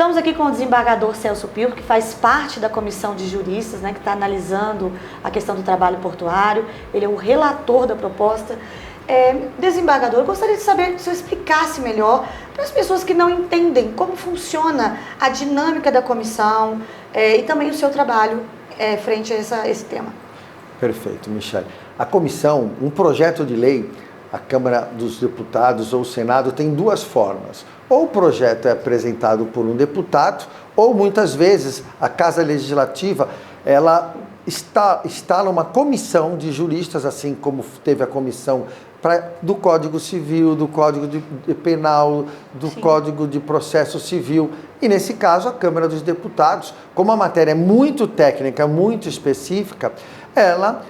Estamos aqui com o desembargador Celso Pirro, que faz parte da comissão de juristas, né, que está analisando a questão do trabalho portuário. Ele é o relator da proposta. Desembargador, eu gostaria de saber se você explicasse melhor para as pessoas que não entendem como funciona a dinâmica da comissão e também o seu trabalho frente a esse tema. Perfeito, Michele. A comissão, um projeto de lei, a Câmara dos Deputados ou o Senado tem duas formas. Ou o projeto é apresentado por um deputado, ou muitas vezes a Casa Legislativa, ela instala uma comissão de juristas, assim como teve a comissão do Código Civil, do Código Penal, do Sim. Código de Processo Civil. E nesse caso, a Câmara dos Deputados, como a matéria é muito técnica, muito específica, ela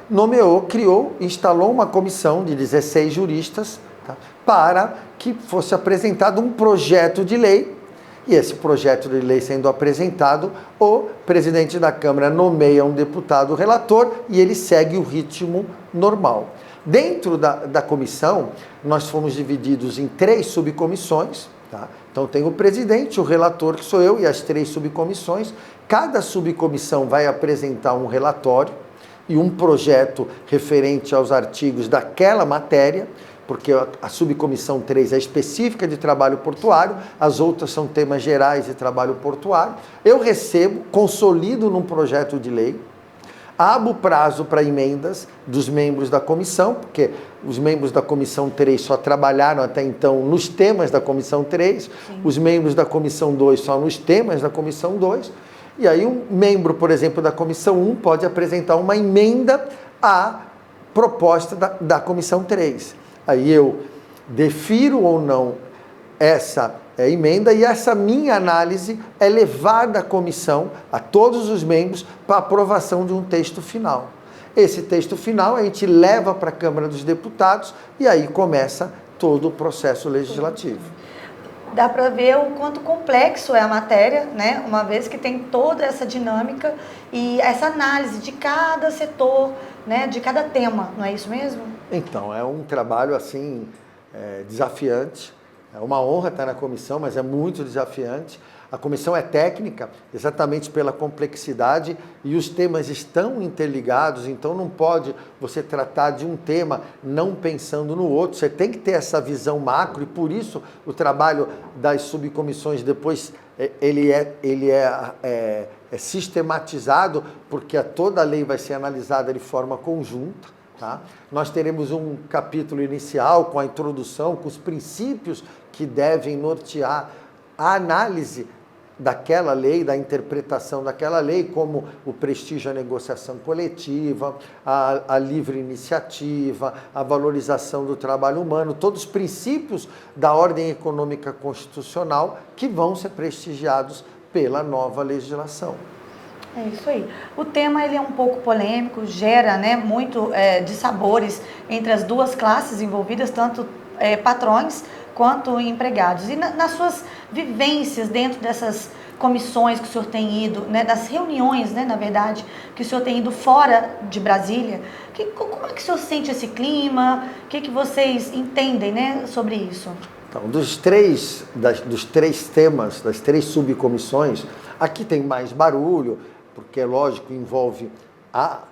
instalou uma comissão de 16 juristas, tá, para que fosse apresentado um projeto de lei. E esse projeto de lei sendo apresentado, o presidente da Câmara nomeia um deputado relator e ele segue o ritmo normal. Dentro da comissão, nós fomos divididos em 3 subcomissões. Tá? Então tem o presidente, o relator, que sou eu, e as 3 subcomissões. Cada subcomissão vai apresentar um relatório e um projeto referente aos artigos daquela matéria, porque a subcomissão 3 é específica de trabalho portuário, as outras são temas gerais de trabalho portuário. Eu recebo, consolido num projeto de lei, abro prazo para emendas dos membros da comissão, porque os membros da comissão 3 só trabalharam até então nos temas da comissão 3, Sim. Os membros da comissão 2 só nos temas da comissão 2, e aí um membro, por exemplo, da comissão 1 pode apresentar uma emenda à proposta da comissão 3. Aí eu defiro ou não essa emenda e essa minha análise é levada à comissão, a todos os membros, para aprovação de um texto final. Esse texto final a gente leva para a Câmara dos Deputados e aí começa todo o processo legislativo. Dá para ver o quanto complexo é a matéria, né? Uma vez que tem toda essa dinâmica e essa análise de cada setor, né? De cada tema, não é isso mesmo? Então, é um trabalho assim desafiante. É uma honra estar na comissão, mas é muito desafiante. A comissão é técnica, exatamente pela complexidade, e os temas estão interligados, então não pode você tratar de um tema não pensando no outro. Você tem que ter essa visão macro, e por isso o trabalho das subcomissões depois ele é sistematizado, porque toda a lei vai ser analisada de forma conjunta. Tá? Nós teremos um capítulo inicial com a introdução, com os princípios que devem nortear a análise daquela lei, da interpretação daquela lei, como o prestígio à negociação coletiva, a livre iniciativa, a valorização do trabalho humano, todos os princípios da ordem econômica constitucional que vão ser prestigiados pela nova legislação. É isso aí. O tema ele é um pouco polêmico, gera, né, muito dissabores entre as duas classes envolvidas, tanto patrões quanto empregados. E nas suas vivências dentro dessas comissões que o senhor tem ido, né, das reuniões, né, na verdade, que o senhor tem ido fora de Brasília, como é que o senhor sente esse clima? O que vocês entendem, né, sobre isso? Então, dos três temas, das 3 subcomissões, aqui tem mais barulho, porque, é lógico, envolve a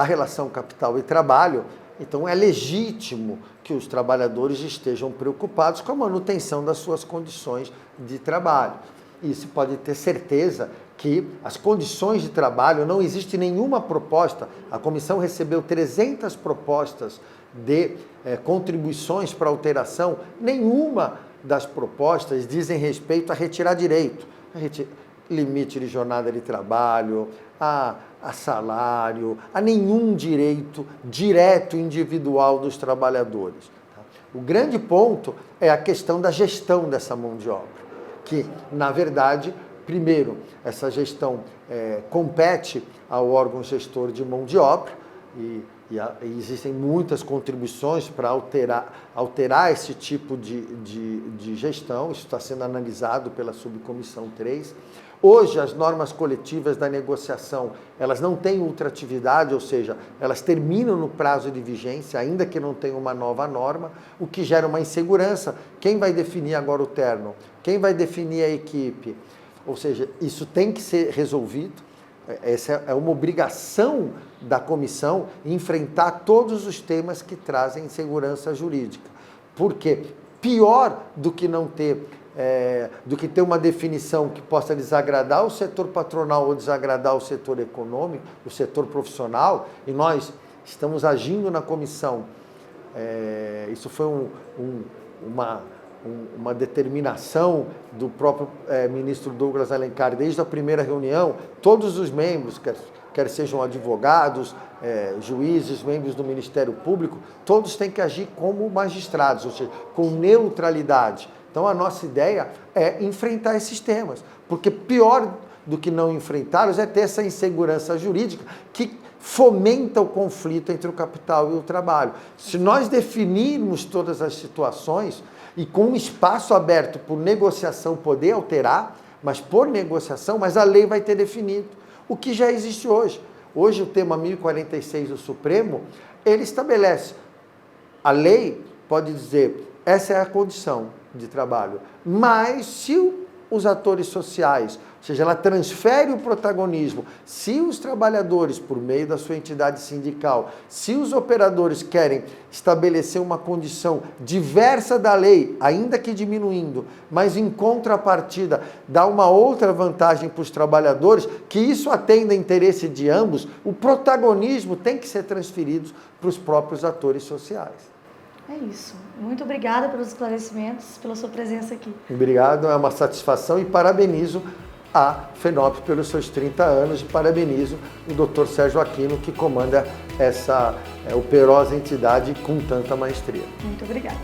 relação capital e trabalho, então é legítimo que os trabalhadores estejam preocupados com a manutenção das suas condições de trabalho. E se pode ter certeza que as condições de trabalho, não existe nenhuma proposta, a comissão recebeu 300 propostas de contribuições para alteração, nenhuma das propostas dizem respeito a retirar direito, limite de jornada de trabalho, a salário, a nenhum direito direto individual dos trabalhadores. Tá? O grande ponto é a questão da gestão dessa mão de obra, que, na verdade, primeiro, essa gestão compete ao órgão gestor de mão de obra e existem muitas contribuições para alterar esse tipo de gestão. Isso está sendo analisado pela subcomissão 3. Hoje, as normas coletivas da negociação, elas não têm ultratividade, ou seja, elas terminam no prazo de vigência, ainda que não tenha uma nova norma, o que gera uma insegurança. Quem vai definir agora o terno? Quem vai definir a equipe? ou seja, isso tem que ser resolvido. Essa é uma obrigação da comissão enfrentar todos os temas que trazem insegurança jurídica. Porque pior do que não ter, do que ter uma definição que possa desagradar o setor patronal ou desagradar o setor econômico, o setor profissional, e nós estamos agindo na comissão. Isso foi uma determinação do próprio ministro Douglas Alencar, desde a primeira reunião, todos os membros, quer sejam advogados, juízes, membros do Ministério Público, todos têm que agir como magistrados, ou seja, com neutralidade. Então a nossa ideia é enfrentar esses temas, porque pior do que não enfrentá-los é ter essa insegurança jurídica que fomenta o conflito entre o capital e o trabalho. Se nós definirmos todas as situações e com um espaço aberto por negociação poder alterar, mas por negociação, mas a lei vai ter definido o que já existe hoje. Hoje o tema 1046 do Supremo, ele estabelece, a lei pode dizer, essa é a condição de trabalho, mas se os atores sociais, ou seja, ela transfere o protagonismo, se os trabalhadores, por meio da sua entidade sindical, se os operadores querem estabelecer uma condição diversa da lei, ainda que diminuindo, mas em contrapartida dá uma outra vantagem para os trabalhadores, que isso atenda ao interesse de ambos, o protagonismo tem que ser transferido para os próprios atores sociais. É isso. Muito obrigada pelos esclarecimentos, pela sua presença aqui. Obrigado, é uma satisfação e parabenizo a FENOP pelos seus 30 anos e parabenizo o Dr. Sérgio Aquino, que comanda essa operosa entidade com tanta maestria. Muito obrigada.